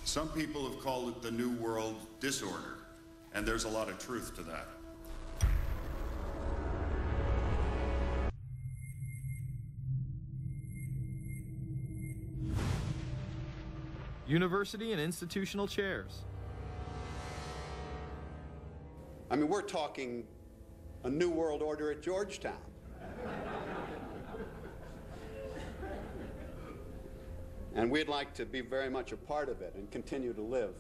Some people have called it the New World Disorder, and there's a lot of truth to that. University and institutional chairs. I mean, we're talking a new world order at Georgetown. And we'd like to be very much a part of it and continue to live.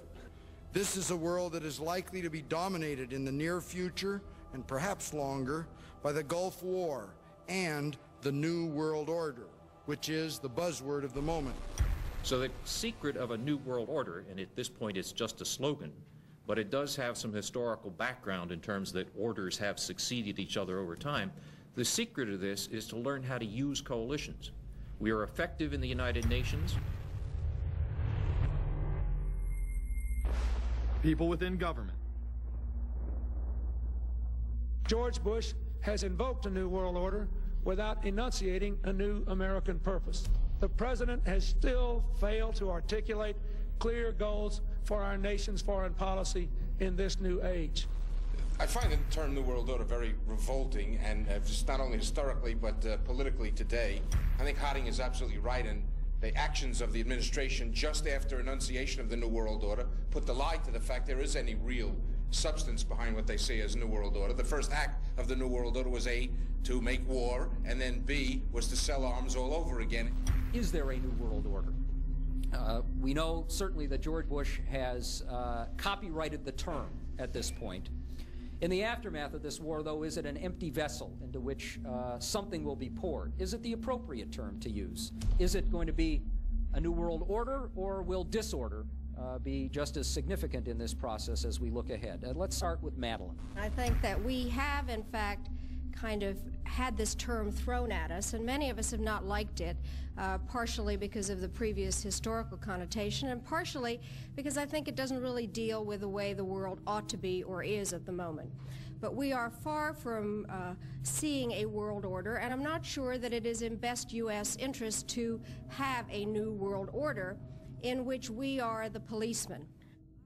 This is a world that is likely to be dominated in the near future, and perhaps longer, by the Gulf War and the New World Order, which is the buzzword of the moment. So the secret of a new world order, and at this point it's just a slogan, but it does have some historical background in terms that orders have succeeded each other over time. The secret of this is to learn how to use coalitions. We are effective in the United Nations. People within government. George Bush has invoked a new world order without enunciating a new American purpose. The president has still failed to articulate clear goals for our nation's foreign policy in this new age. I find the term New World Order very revolting, and just not only historically but politically today. I think Harding is absolutely right, and the actions of the administration just after enunciation of the New World Order put the lie to the fact there is any real substance behind what they say as New World Order. The first act of the New World Order was A, to make war, and then B, was to sell arms all over again. Is there a New World Order? We know certainly that George Bush has copyrighted the term at this point. In the aftermath of this war, though, is it an empty vessel into which something will be poured? Is it the appropriate term to use? Is it going to be a new world order, or will disorder be just as significant in this process as we look ahead? Let's start with Madeline. I think that we have, in fact, kind of had this term thrown at us, and many of us have not liked it, partially because of the previous historical connotation, and partially because I think it doesn't really deal with the way the world ought to be or is at the moment. But we are far from seeing a world order, and I'm not sure that it is in best U.S. interest to have a new world order in which we are the policeman.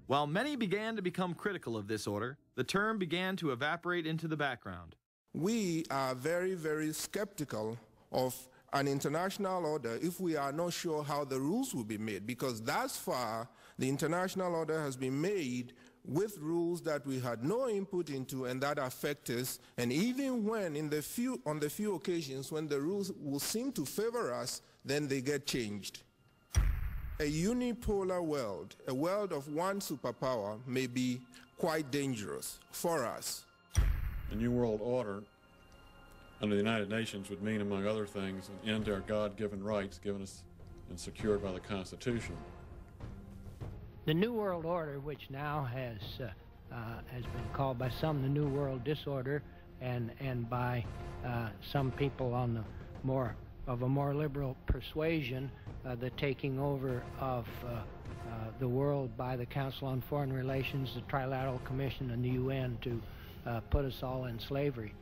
While many began to become critical of this order, the term began to evaporate into the background. We are very, very skeptical of an international order if we are not sure how the rules will be made, because thus far the international order has been made with rules that we had no input into and that affect us, and even when on the few occasions when the rules will seem to favor us, then they get changed. A unipolar world, a world of one superpower, may be quite dangerous for us. A new world order under the United Nations would mean, among other things, an end to our God-given rights given us and secured by the Constitution. The New World Order, which now has been called by some the New World Disorder, and by some people on the more liberal persuasion, the taking over of the world by the Council on Foreign Relations, the Trilateral Commission, and the UN to put us all in slavery.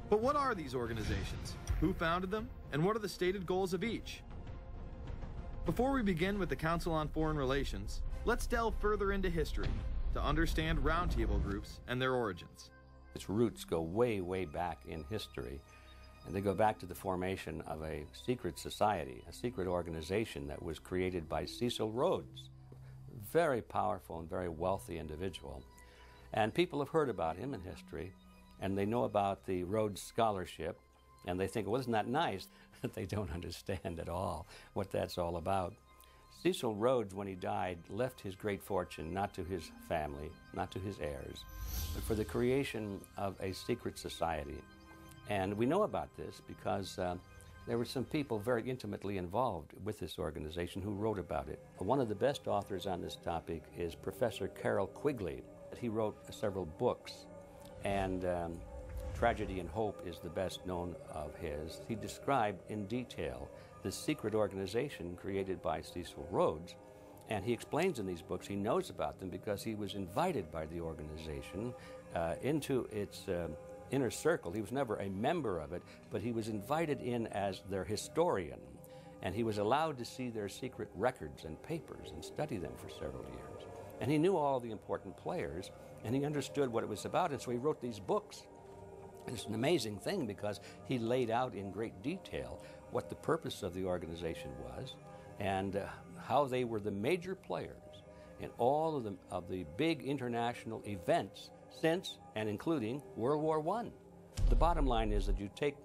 But what are these organizations? Who founded them? And what are the stated goals of each? Before we begin with the Council on Foreign Relations, let's delve further into history to understand roundtable groups and their origins. Its roots go way, way back in history, and they go back to the formation of a secret society, a secret organization that was created by Cecil Rhodes, a very powerful and very wealthy individual. And people have heard about him in history, and they know about the Rhodes Scholarship, and they think, well, isn't that nice? That they don't understand at all what that's all about. Cecil Rhodes, when he died, left his great fortune not to his family, not to his heirs, but for the creation of a secret society. And we know about this because there were some people very intimately involved with this organization who wrote about it. One of the best authors on this topic is Professor Carroll Quigley. He wrote several books, and Tragedy and Hope is the best known of his. He described in detail this secret organization created by Cecil Rhodes, and he explains in these books he knows about them because he was invited by the organization into its inner circle. He was never a member of it, but he was invited in as their historian. And he was allowed to see their secret records and papers and study them for several years. And he knew all the important players, and he understood what it was about, and so he wrote these books. And it's an amazing thing because he laid out in great detail what the purpose of the organization was and how they were the major players in all of the big international events since and including World War I. The bottom line is that you take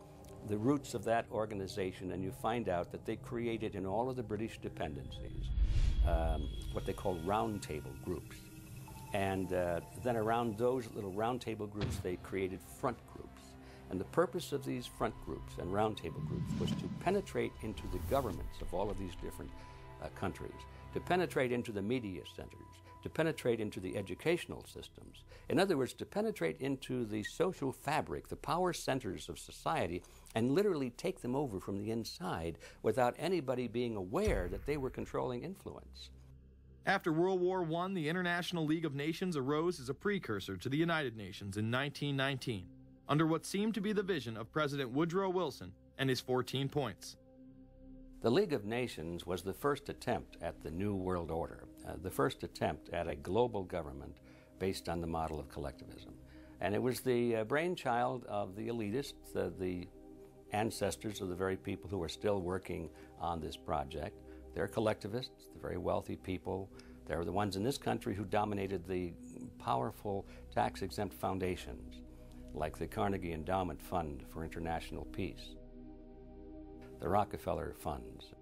the roots of that organization and you find out that they created in all of the British dependencies what they call roundtable groups. And then around those little roundtable groups, they created front groups. And the purpose of these front groups and roundtable groups was to penetrate into the governments of all of these different countries, to penetrate into the media centers, to penetrate into the educational systems. In other words, to penetrate into the social fabric, the power centers of society, and literally take them over from the inside without anybody being aware that they were controlling influence. After World War I, the International League of Nations arose as a precursor to the United Nations in 1919, under what seemed to be the vision of President Woodrow Wilson and his 14 points. The League of Nations was the first attempt at the New World Order, the first attempt at a global government based on the model of collectivism. And it was the brainchild of the elitists, the ancestors of the very people who are still working on this project. They're collectivists, the very wealthy people. They're the ones in this country who dominated the powerful tax-exempt foundations, like the Carnegie Endowment Fund for International Peace, the Rockefeller Funds,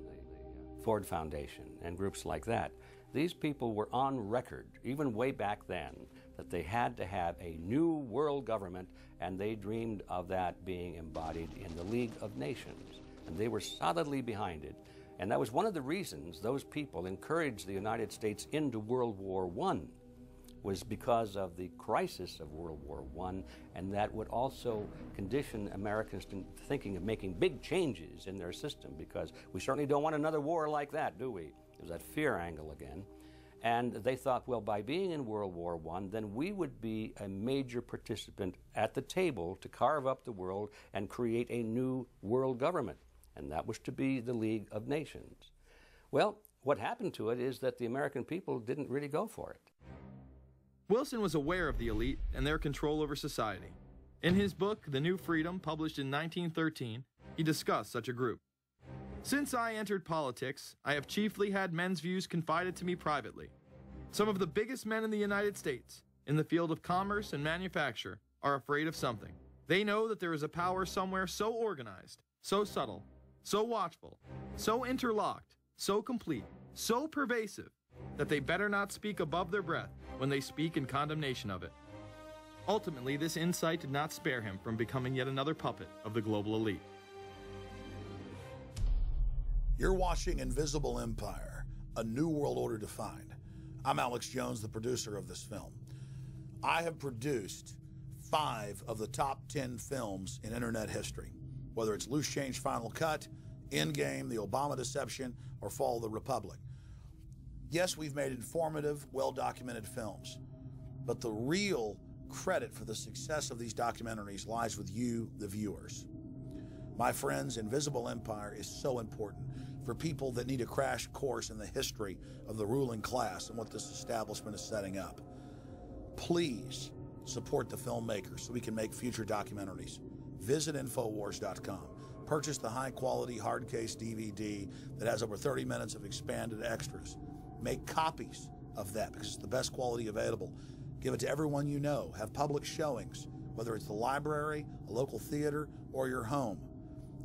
the Ford Foundation, and groups like that. These people were on record, even way back then, that they had to have a new world government, and they dreamed of that being embodied in the League of Nations. And they were solidly behind it. And that was one of the reasons those people encouraged the United States into World War I, was because of the crisis of World War I, and that would also condition Americans to thinking of making big changes in their system, because we certainly don't want another war like that, do we? There's that fear angle again. And they thought, well, by being in World War I, then we would be a major participant at the table to carve up the world and create a new world government. And that was to be the League of Nations. Well, what happened to it is that the American people didn't really go for it. Wilson was aware of the elite and their control over society. In his book, The New Freedom, published in 1913, he discussed such a group. Since I entered politics, I have chiefly had men's views confided to me privately. Some of the biggest men in the United States, in the field of commerce and manufacture, are afraid of something. They know that there is a power somewhere so organized, so subtle, so watchful, so interlocked, so complete, so pervasive, that they better not speak above their breath when they speak in condemnation of it. Ultimately, this insight did not spare him from becoming yet another puppet of the global elite. You're watching Invisible Empire, A New World Order Defined. I'm Alex Jones, the producer of this film. I have produced 5 of the top 10 films in internet history, whether it's Loose Change Final Cut, Endgame, The Obama Deception, or Fall of the Republic. Yes, we've made informative, well-documented films, but the real credit for the success of these documentaries lies with you, the viewers. My friends, Invisible Empire is so important for people that need a crash course in the history of the ruling class and what this establishment is setting up. Please support the filmmakers so we can make future documentaries. Visit Infowars.com. Purchase the high-quality hard case DVD that has over 30 minutes of expanded extras. Make copies of that because it's the best quality available. Give it to everyone you know. Have public showings, whether it's the library, a local theater, or your home.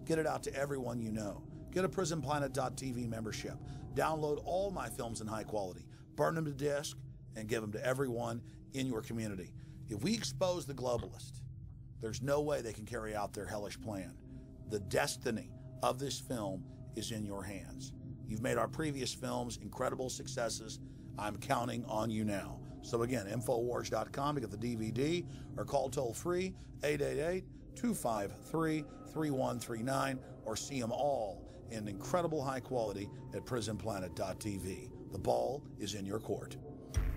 Get it out to everyone you know. Get a PrisonPlanet.tv membership. Download all my films in high quality. Burn them to disk and give them to everyone in your community. If we expose the globalist, there's no way they can carry out their hellish plan. The destiny of this film is in your hands. You've made our previous films incredible successes. I'm counting on you now. So again, Infowars.com to get the DVD or call toll-free 888-253-3139 or see them all in incredible high quality at PrisonPlanet.tv. The ball is in your court.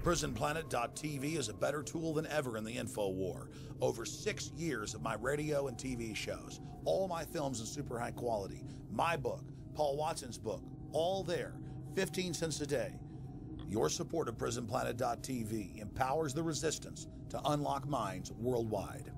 PrisonPlanet.tv is a better tool than ever in the info war. Over 6 years of my radio and TV shows, all my films in super high quality, my book, Paul Watson's book, all there, 15 cents a day. Your support of PrisonPlanet.tv empowers the resistance to unlock minds worldwide.